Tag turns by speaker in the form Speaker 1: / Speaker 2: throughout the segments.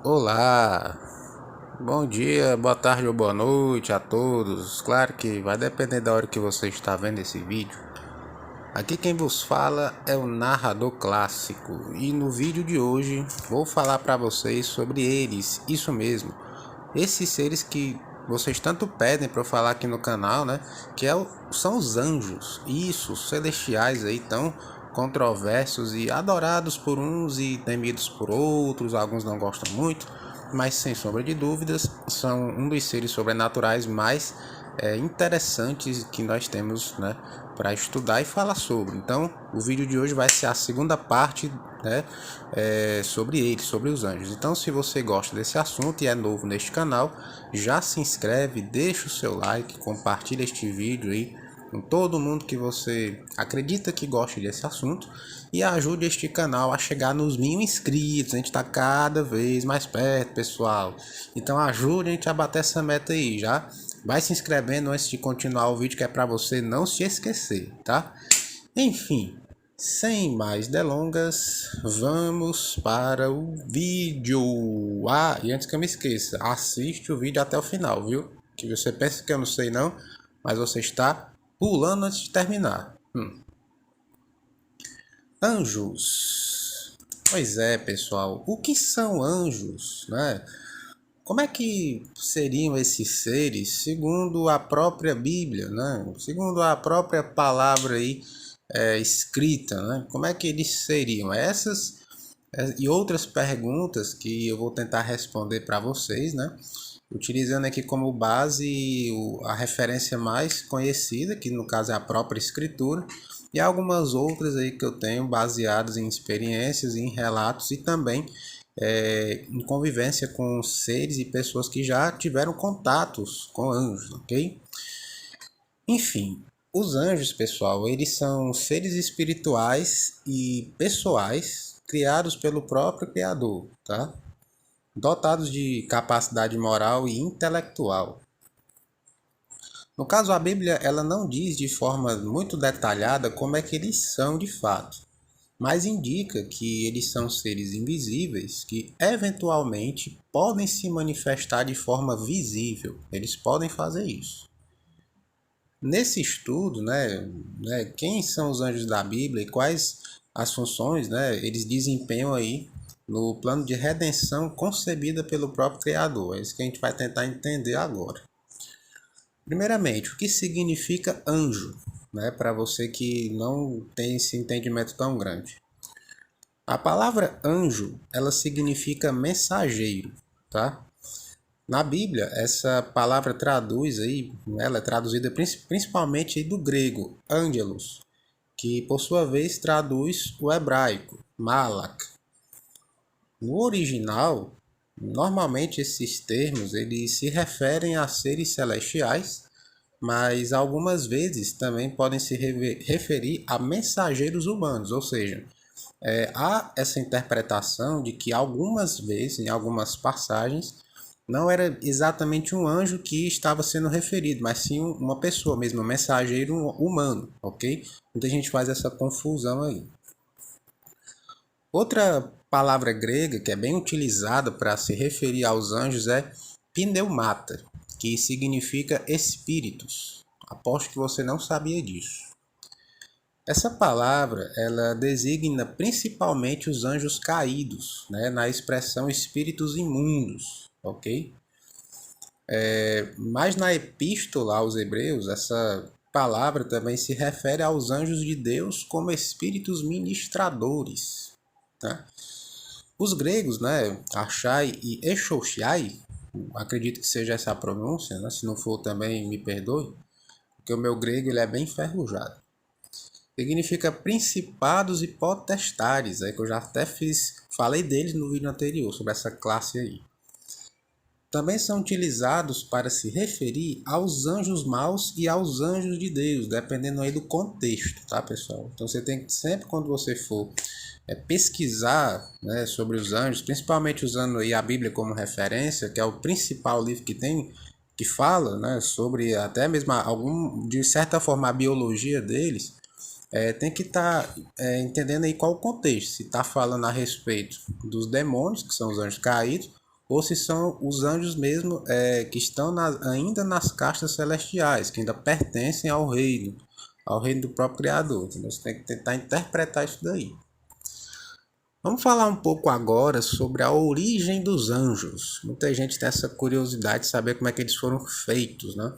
Speaker 1: Olá, bom dia, boa tarde ou boa noite a todos. Claro que vai depender da hora que você está vendo esse vídeo. Aqui quem vos fala é o narrador clássico e no vídeo de hoje vou falar para vocês sobre eles, isso mesmo, esses seres que vocês tanto pedem para eu falar aqui no canal, né? São os anjos, isso, celestiais aí tão controversos e adorados por uns e temidos por outros, alguns não gostam muito, mas sem sombra de dúvidas são um dos seres sobrenaturais mais interessantes que nós temos, né, para estudar e falar sobre. Então o vídeo de hoje vai ser a segunda parte, né, sobre eles, sobre os anjos. Então se você gosta desse assunto e é novo neste canal, já se inscreve, deixa o seu like, compartilha este vídeo aí com todo mundo que você acredita que goste desse assunto e ajude este canal a chegar nos 1000 inscritos. A gente está cada vez mais perto, pessoal. Então ajude a gente a bater essa meta aí, já vai se inscrevendo antes de continuar o vídeo, que é para você não se esquecer, tá? Enfim, sem mais delongas, vamos para o vídeo. Ah, e antes que eu me esqueça, assiste o vídeo até o final, viu? Que você pensa que eu não sei não, mas você está pulando antes de terminar. Anjos. Pois é, pessoal. O que são anjos, né? Como é que seriam esses seres segundo a própria Bíblia, né? Segundo a própria palavra aí escrita, né? Como é que eles seriam? Essas e outras perguntas que eu vou tentar responder para vocês, né? Utilizando aqui como base a referência mais conhecida, que no caso é a própria escritura, e algumas outras aí que eu tenho baseadas em experiências, em relatos e também em convivência com seres e pessoas que já tiveram contatos com anjos, ok? Enfim, os anjos, pessoal, eles são seres espirituais e pessoais criados pelo próprio Criador, tá? Dotados de capacidade moral e intelectual. No caso, a Bíblia ela não diz de forma muito detalhada como é que eles são de fato, mas indica que eles são seres invisíveis que eventualmente podem se manifestar de forma visível. Eles podem fazer isso. Nesse estudo, quem são os anjos da Bíblia e quais as funções, né, eles desempenham aí no plano de redenção concebida pelo próprio Criador. É isso que a gente vai tentar entender agora. Primeiramente, o que significa anjo, né, para você que não tem esse entendimento tão grande? A palavra anjo, ela significa mensageiro, tá? Na Bíblia, essa palavra traduz aí, ela é traduzida principalmente aí do grego, angelos, que por sua vez traduz o hebraico, malak. No original, normalmente esses termos eles se referem a seres celestiais, mas algumas vezes também podem se referir a mensageiros humanos, ou seja, há essa interpretação de que algumas vezes, em algumas passagens, não era exatamente um anjo que estava sendo referido, mas sim uma pessoa mesmo, um mensageiro humano, ok? Muita gente faz essa confusão aí. Outra palavra grega que é bem utilizada para se referir aos anjos é pneumata, que significa espíritos. Aposto que você não sabia disso. Essa palavra ela designa principalmente os anjos caídos, né, na expressão espíritos imundos, ok? Mas na epístola aos Hebreus, essa palavra também se refere aos anjos de Deus como espíritos ministradores. Tá? Os gregos, né, Achai e Exouchai, acredito que seja essa a pronúncia, né? Se não for também me perdoe, porque o meu grego ele é bem enferrujado. Significa principados e potestades, que eu já até falei deles no vídeo anterior, sobre essa classe aí. Também são utilizados para se referir aos anjos maus e aos anjos de Deus, dependendo aí do contexto, tá, pessoal? Então você tem que sempre, quando você for pesquisar, né, sobre os anjos, principalmente usando aí a Bíblia como referência, que é o principal livro que que fala, né, sobre até mesmo de certa forma a biologia deles, tem que estar entendendo aí qual o contexto. Se está falando a respeito dos demônios, que são os anjos caídos, ou se são os anjos mesmo que estão ainda nas castas celestiais, que ainda pertencem ao reino do próprio Criador. Então você tem que tentar interpretar isso daí. Vamos falar um pouco agora sobre a origem dos anjos. Muita gente tem essa curiosidade de saber como é que eles foram feitos, né?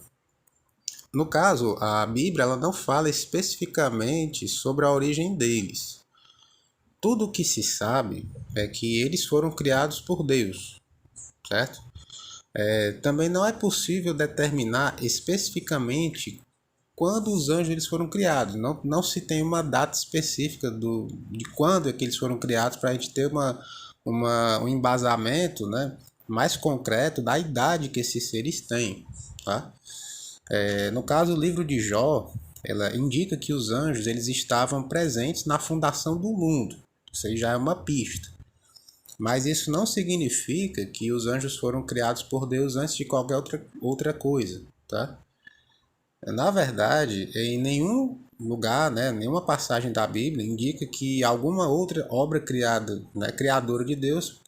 Speaker 1: No caso, a Bíblia ela não fala especificamente sobre a origem deles. Tudo o que se sabe é que eles foram criados por Deus, certo? Também não é possível determinar especificamente quando os anjos eles foram criados. Não se tem uma data específica de quando é que eles foram criados para a gente ter um embasamento, né, mais concreto da idade que esses seres têm. Tá? No caso, o livro de Jó, ela indica que os anjos eles estavam presentes na fundação do mundo. Isso aí já é uma pista. Mas isso não significa que os anjos foram criados por Deus antes de qualquer outra coisa. Tá? Na verdade, em nenhum lugar, né, nenhuma passagem da Bíblia indica que alguma outra obra criada, né, criadora de Deus,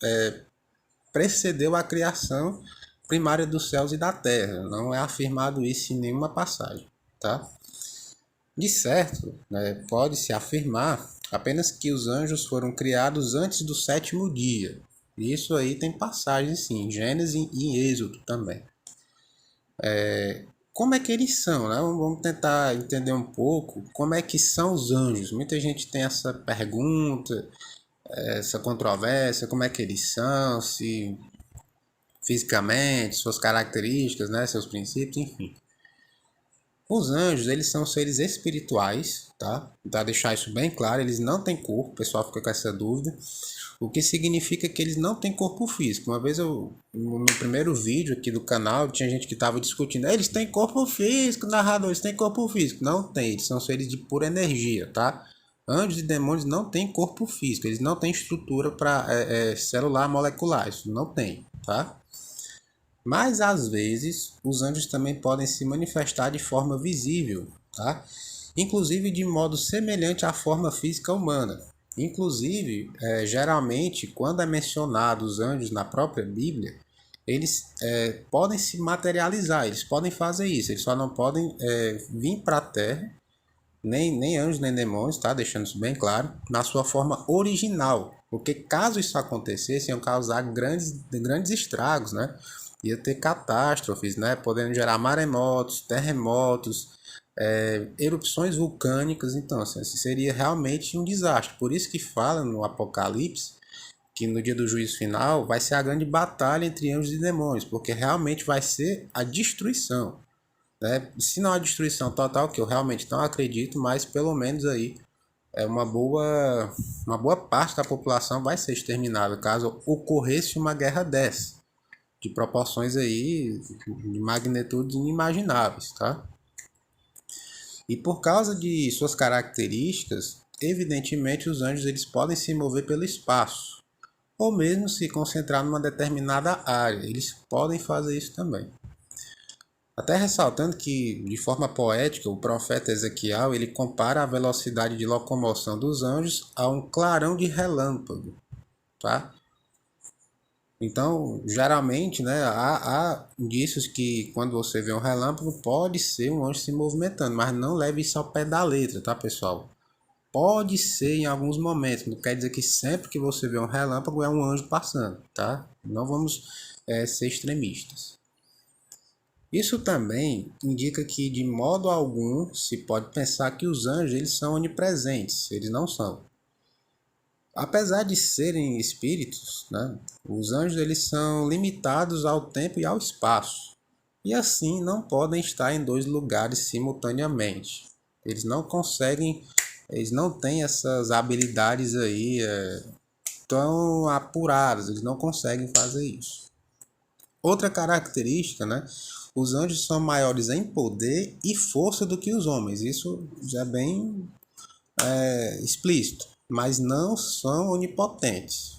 Speaker 1: precedeu a criação primária dos céus e da terra. Não é afirmado isso em nenhuma passagem, tá? De certo, né, pode-se afirmar apenas que os anjos foram criados antes do sétimo dia. Isso aí tem passagens sim, em Gênesis e em Êxodo também. Como é que eles são, né? Vamos tentar entender um pouco como é que são os anjos. Muita gente tem essa pergunta, essa controvérsia, como é que eles são, se fisicamente, suas características, né, seus princípios, enfim. Os anjos, eles são seres espirituais, tá? Para deixar isso bem claro, eles não têm corpo, o pessoal fica com essa dúvida. O que significa que eles não têm corpo físico. Uma vez no primeiro vídeo aqui do canal, tinha gente que estava discutindo, eles têm corpo físico, narrador, eles têm corpo físico. Não tem, eles são seres de pura energia, tá? Anjos e demônios não têm corpo físico, eles não têm estrutura para celular molecular, isso não tem, tá? Mas às vezes os anjos também podem se manifestar de forma visível, tá? Inclusive de modo semelhante à forma física humana. Inclusive, geralmente, quando é mencionado os anjos na própria Bíblia, eles podem se materializar, eles podem fazer isso, eles só não podem vir para a Terra, nem anjos nem demônios, tá? Deixando isso bem claro, na sua forma original. Porque caso isso acontecesse, iam causar grandes estragos, né? Ia ter catástrofes, né? Podendo gerar maremotos, terremotos, erupções vulcânicas. Então, assim, seria realmente um desastre. Por isso que fala no Apocalipse que no dia do juízo final vai ser a grande batalha entre anjos e demônios, porque realmente vai ser a destruição, né? Se não a destruição total, que eu realmente não acredito, mas pelo menos aí uma boa parte da população vai ser exterminada caso ocorresse uma guerra dessa, de proporções aí de magnitudes inimagináveis, tá? E por causa de suas características, evidentemente os anjos eles podem se mover pelo espaço, ou mesmo se concentrar numa determinada área, eles podem fazer isso também. Até ressaltando que, de forma poética, o profeta Ezequiel ele compara a velocidade de locomoção dos anjos a um clarão de relâmpago, tá? Então, geralmente, né, há indícios que quando você vê um relâmpago pode ser um anjo se movimentando, mas não leve isso ao pé da letra, tá, pessoal? Pode ser em alguns momentos, não quer dizer que sempre que você vê um relâmpago é um anjo passando, tá? Não vamos ser extremistas. Isso também indica que de modo algum se pode pensar que os anjos eles são onipresentes, eles não são. Apesar de serem espíritos, né, os anjos eles são limitados ao tempo e ao espaço. E assim não podem estar em dois lugares simultaneamente. Eles não conseguem, eles não têm essas habilidades aí tão apuradas, eles não conseguem fazer isso. Outra característica, né, os anjos são maiores em poder e força do que os homens. Isso já é bem explícito, mas não são onipotentes.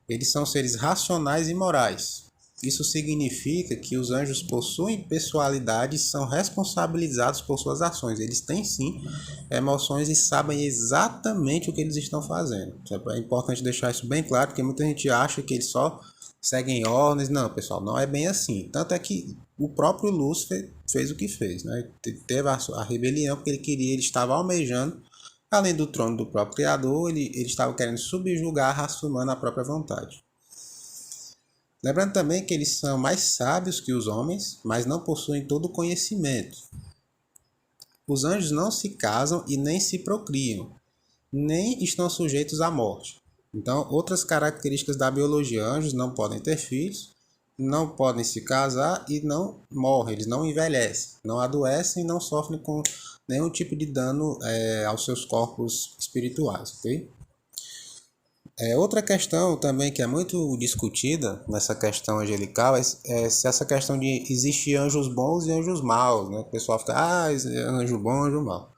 Speaker 1: Eles são seres racionais e morais. Isso significa que os anjos possuem personalidade e são responsabilizados por suas ações. Eles têm sim emoções e sabem exatamente o que eles estão fazendo. É importante deixar isso bem claro, porque muita gente acha que eles só seguem ordens. Não, pessoal, não é bem assim. Tanto é que o próprio Lúcifer fez o que fez, né? Teve a rebelião porque ele estava almejando, além do trono do próprio Criador, ele estava querendo subjugar a raça humana à própria vontade. Lembrando também que eles são mais sábios que os homens, mas não possuem todo o conhecimento. Os anjos não se casam e nem se procriam, nem estão sujeitos à morte. Então, outras características da biologia: anjos não podem ter filhos, não podem se casar e não morrem, eles não envelhecem, não adoecem e não sofrem com nenhum tipo de dano aos seus corpos espirituais, ok? Outra questão também que é muito discutida nessa questão angelical é se essa questão de existir anjos bons e anjos maus, né? O pessoal fica, anjo bom, anjo mau.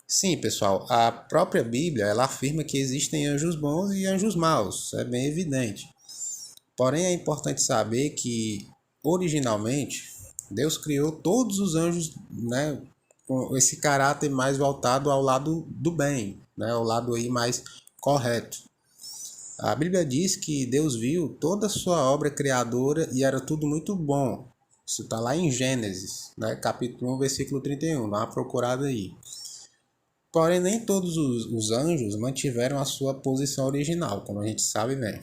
Speaker 1: Sim, pessoal, a própria Bíblia, ela afirma que existem anjos bons e anjos maus, isso é bem evidente. Porém, é importante saber que, originalmente, Deus criou todos os anjos, né, com esse caráter mais voltado ao lado do bem, né, ao lado aí mais correto. A Bíblia diz que Deus viu toda a sua obra criadora e era tudo muito bom. Isso está lá em Gênesis, né? Capítulo 1, versículo 31. Dá uma procurada aí. Porém, nem todos os anjos mantiveram a sua posição original, como a gente sabe bem.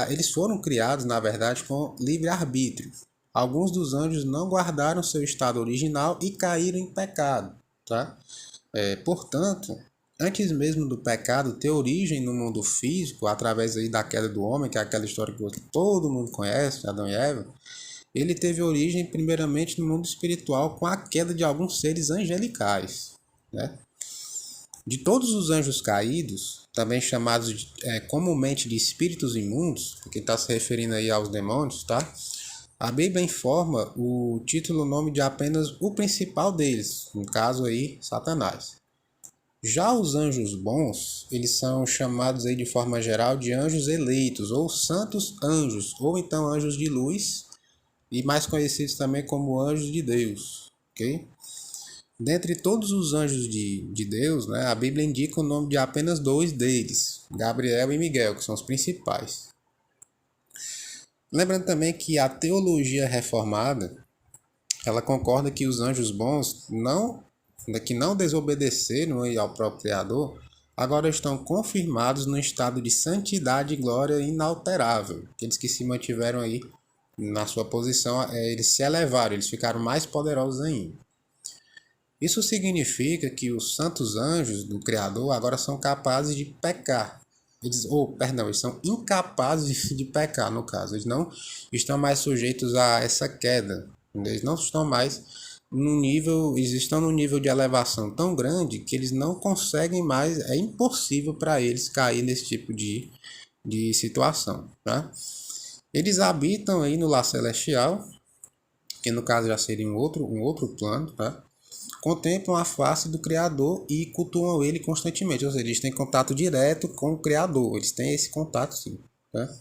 Speaker 1: Eles foram criados, na verdade, com livre-arbítrio. Alguns dos anjos não guardaram seu estado original e caíram em pecado. Tá? Portanto, antes mesmo do pecado ter origem no mundo físico, através aí da queda do homem, que é aquela história que todo mundo conhece, Adão e Eva, ele teve origem primeiramente no mundo espiritual com a queda de alguns seres angelicais. Né? De todos os anjos caídos, também chamados comumente de espíritos imundos, porque está se referindo aí aos demônios, tá? A Bíblia informa o título, o nome de apenas o principal deles, no caso aí, Satanás. Já os anjos bons, eles são chamados aí de forma geral de anjos eleitos, ou santos anjos, ou então anjos de luz, e mais conhecidos também como anjos de Deus, ok? Dentre todos os anjos de Deus, né, a Bíblia indica o nome de apenas dois deles, Gabriel e Miguel, que são os principais. Lembrando também que a teologia reformada, ela concorda que os anjos bons que não desobedeceram ao próprio Criador, agora estão confirmados no estado de santidade e glória inalterável. Aqueles que se mantiveram aí na sua posição, eles se elevaram, eles ficaram mais poderosos ainda. Isso significa que os santos anjos do Criador agora são capazes de pecar. Eles são incapazes de pecar, no caso. Eles não estão mais sujeitos a essa queda. Eles não estão mais eles estão num nível de elevação tão grande que eles não conseguem mais, é impossível para eles cair nesse tipo de situação. Tá? Eles habitam aí no lar celestial, que no caso já seria um outro plano, tá? Contemplam a face do Criador e cultuam ele constantemente, ou seja, eles têm contato direto com o Criador, eles têm esse contato sim. Tá?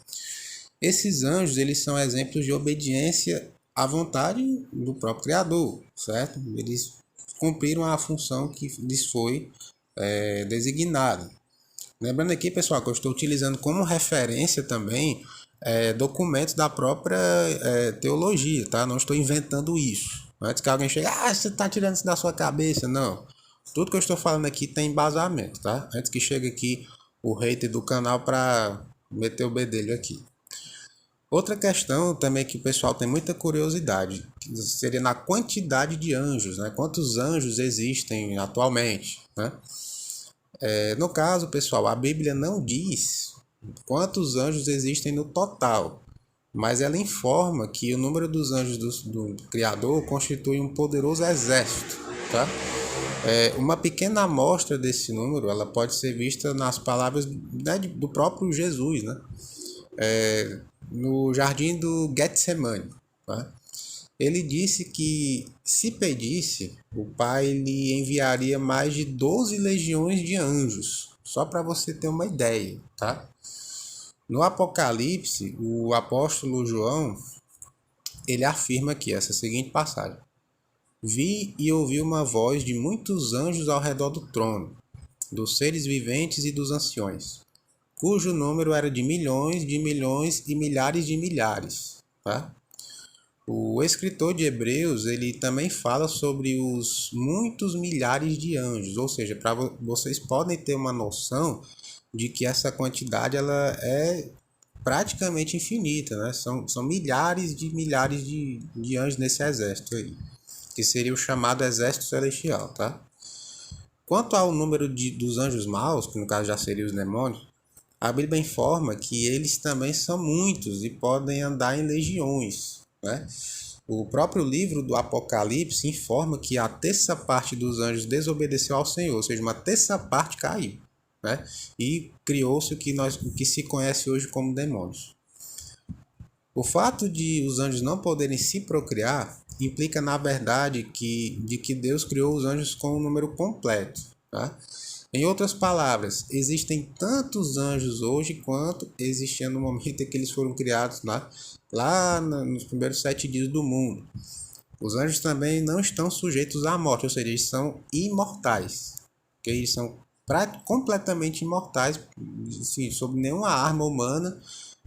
Speaker 1: Esses anjos, eles são exemplos de obediência à vontade do próprio Criador, certo? Eles cumpriram a função que lhes foi designada. Lembrando aqui, pessoal, que eu estou utilizando como referência também documentos da própria teologia, tá? Não estou inventando isso. Antes que alguém chegue, você está tirando isso da sua cabeça. Não. Tudo que eu estou falando aqui tem embasamento, tá? Antes que chegue aqui o hater do canal para meter o bedelho aqui. Outra questão também que o pessoal tem muita curiosidade, seria na quantidade de anjos, né? Quantos anjos existem atualmente, né? No caso, pessoal, a Bíblia não diz quantos anjos existem no total, mas ela informa que o número dos anjos do Criador constitui um poderoso exército, tá? Uma pequena amostra desse número, ela pode ser vista nas palavras, né, do próprio Jesus, né? No jardim do Getsemane, tá? Ele disse que, se pedisse, o Pai lhe enviaria mais de 12 legiões de anjos, só para você ter uma ideia, tá? No Apocalipse, o apóstolo João, ele afirma aqui essa seguinte passagem: Vi e ouvi uma voz de muitos anjos ao redor do trono, dos seres viventes e dos anciões, cujo número era de milhões e milhares de milhares. Tá? O escritor de Hebreus, ele também fala sobre os muitos milhares de anjos, ou seja, para vocês podem ter uma noção de que essa quantidade ela é praticamente infinita, né? São milhares de anjos nesse exército aí, que seria o chamado exército celestial, tá? Quanto ao número dos anjos maus, que no caso já seriam os demônios, a Bíblia informa que eles também são muitos e podem andar em legiões, né? O próprio livro do Apocalipse informa que a terça parte dos anjos desobedeceu ao Senhor, ou seja, uma terça parte caiu, né? E criou-se o que se conhece hoje como demônios. O fato de os anjos não poderem se procriar implica, na verdade, de que Deus criou os anjos com um número completo. Tá? Em outras palavras, existem tantos anjos hoje quanto existiam no momento em que eles foram criados nos primeiros 7 dias do mundo. Os anjos também não estão sujeitos à morte, ou seja, eles são imortais. Porque eles são completamente imortais, assim, sob nenhuma arma humana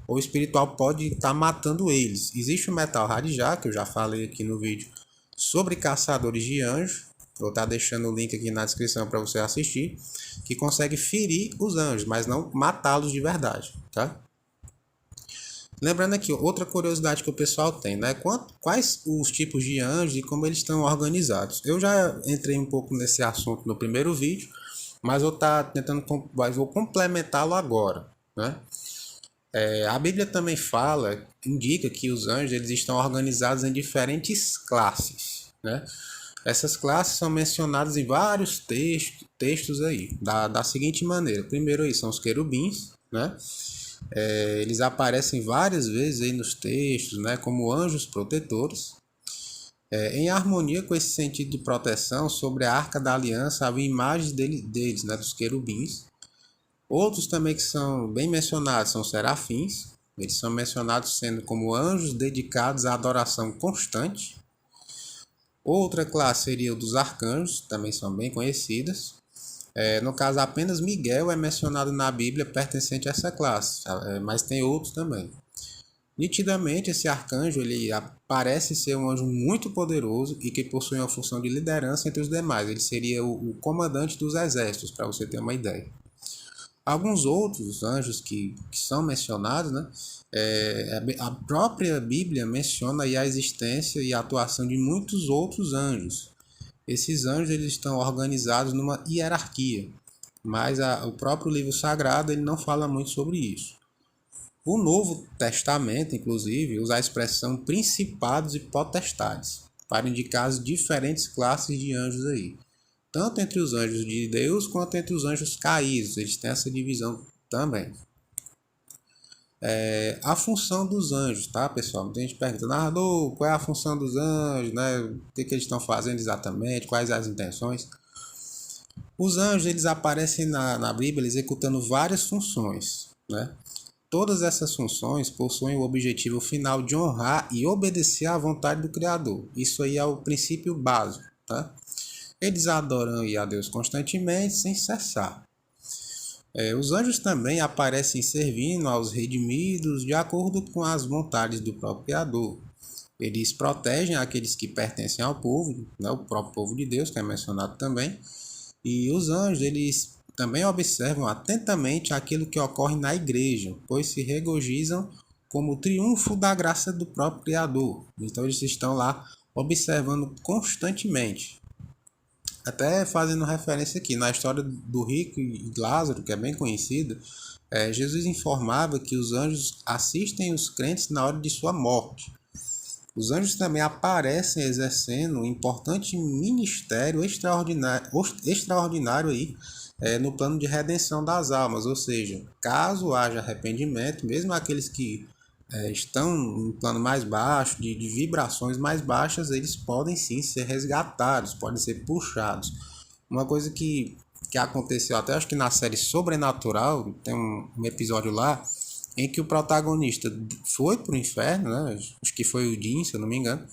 Speaker 1: ou espiritual pode estar matando eles. Existe o metal Hadijah, que eu já falei aqui no vídeo, sobre caçadores de anjos. Vou estar deixando o link aqui na descrição para você assistir, que consegue ferir os anjos, mas não matá-los de verdade, tá? Lembrando aqui, outra curiosidade que o pessoal tem, né? Quais os tipos de anjos e como eles estão organizados? Eu já entrei um pouco nesse assunto no primeiro vídeo, mas vou complementá-lo agora, né? A Bíblia também indica que os anjos eles estão organizados em diferentes classes, né? Essas classes são mencionadas em vários textos aí, da seguinte maneira. Primeiro aí são os querubins, né? Eles aparecem várias vezes aí nos textos, né? Como anjos protetores. Em harmonia com esse sentido de proteção, sobre a Arca da Aliança havia imagens deles, né? Dos querubins. Outros também que são bem mencionados são os serafins. Eles são mencionados sendo como anjos dedicados à adoração constante. Outra classe seria o dos arcanjos, também são bem conhecidas. No caso, apenas Miguel é mencionado na Bíblia pertencente a essa classe, mas tem outros também. Nitidamente, esse arcanjo ele parece ser um anjo muito poderoso e que possui uma função de liderança entre os demais. Ele seria o comandante dos exércitos, para você ter uma ideia. Alguns outros anjos que são mencionados, né? A própria Bíblia menciona aí a existência e a atuação de muitos outros anjos. Esses anjos eles estão organizados numa hierarquia, mas o próprio livro sagrado ele não fala muito sobre isso. O Novo Testamento, inclusive, usa a expressão principados e potestades para indicar as diferentes classes de anjos aí. Tanto entre os anjos de Deus quanto entre os anjos caídos. Eles têm essa divisão também. A função dos anjos, tá, pessoal? Muita gente pergunta, narrador, qual é a função dos anjos, né? O que eles estão fazendo exatamente, quais as intenções? Os anjos, eles aparecem na Bíblia executando várias funções, né? Todas essas funções possuem o objetivo final de honrar e obedecer à vontade do Criador. Isso aí é o princípio básico, tá? Eles adoram a Deus constantemente, sem cessar. Os anjos também aparecem servindo aos redimidos de acordo com as vontades do próprio Criador. Eles protegem aqueles que pertencem ao povo, né, o próprio povo de Deus, que é mencionado também. E os anjos, eles também observam atentamente aquilo que ocorre na igreja, pois se regozijam como o triunfo da graça do próprio Criador. Então eles estão lá observando constantemente. Até fazendo referência aqui, na história do rico e Lázaro, que é bem conhecida, Jesus informava que os anjos assistem os crentes na hora de sua morte. Os anjos também aparecem exercendo um importante ministério extraordinário aí, no plano de redenção das almas, ou seja, caso haja arrependimento, mesmo aqueles que estão em plano mais baixo, de vibrações mais baixas, eles podem sim ser resgatados, podem ser puxados. Uma coisa que aconteceu até acho que na série Sobrenatural, tem um episódio lá, em que o protagonista foi pro inferno, né? Acho que foi o Jim, se eu não me engano.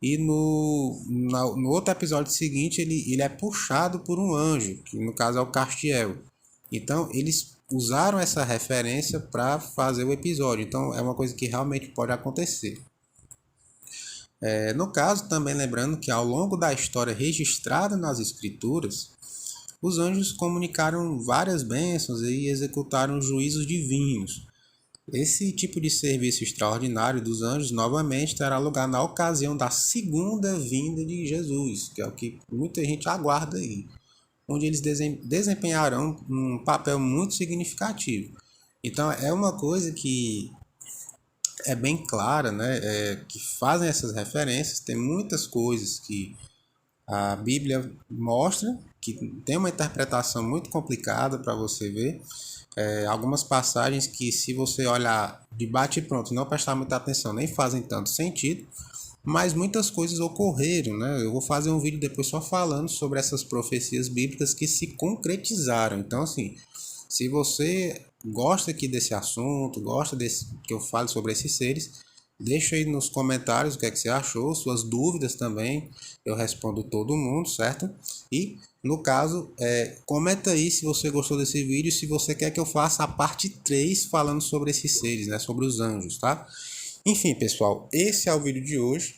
Speaker 1: E no outro episódio seguinte ele é puxado por um anjo, que no caso é o Castiel. Então eles usaram essa referência para fazer o episódio. Então é uma coisa que realmente pode acontecer. No caso, também lembrando que ao longo da história registrada nas escrituras, os anjos comunicaram várias bênçãos e executaram juízos divinos. Esse tipo de serviço extraordinário dos anjos novamente terá lugar na ocasião da segunda vinda de Jesus, que é o que muita gente aguarda aí, onde eles desempenharão um papel muito significativo. Então é uma coisa que é bem clara, né? Que fazem essas referências. Tem muitas coisas que a Bíblia mostra que tem uma interpretação muito complicada para você ver. Algumas passagens que, se você olhar de bate e pronto, não prestar muita atenção, nem fazem tanto sentido, mas muitas coisas ocorreram, né? Eu vou fazer um vídeo depois só falando sobre essas profecias bíblicas que se concretizaram. Então, assim, se você gosta aqui desse assunto, gosta desse que eu falo sobre esses seres, deixa aí nos comentários o que é que você achou, suas dúvidas também, eu respondo todo mundo, certo? E, no caso, comenta aí se você gostou desse vídeo, se você quer que eu faça a parte 3 falando sobre esses seres, né? Sobre os anjos, tá? Enfim, pessoal, esse é o vídeo de hoje.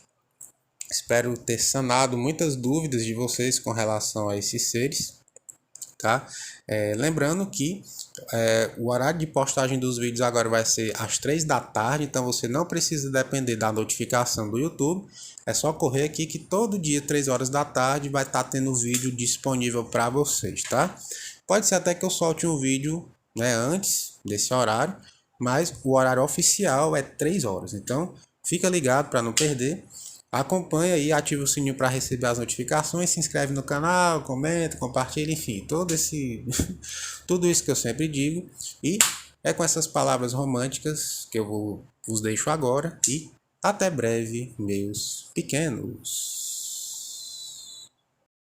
Speaker 1: Espero ter sanado muitas dúvidas de vocês com relação a esses seres, tá? Lembrando que o horário de postagem dos vídeos agora vai ser às 3 da tarde, então você não precisa depender da notificação do YouTube. É só correr aqui que todo dia, 3 horas da tarde, vai estar tendo vídeo disponível para vocês, tá? Pode ser até que eu solte um vídeo, né, antes desse horário, mas o horário oficial é 3 horas, então fica ligado para não perder. Acompanha aí, ativa o sininho para receber as notificações, se inscreve no canal, comenta, compartilha, enfim, tudo isso que eu sempre digo. E é com essas palavras românticas que eu vos deixo agora e até breve, meus pequenos.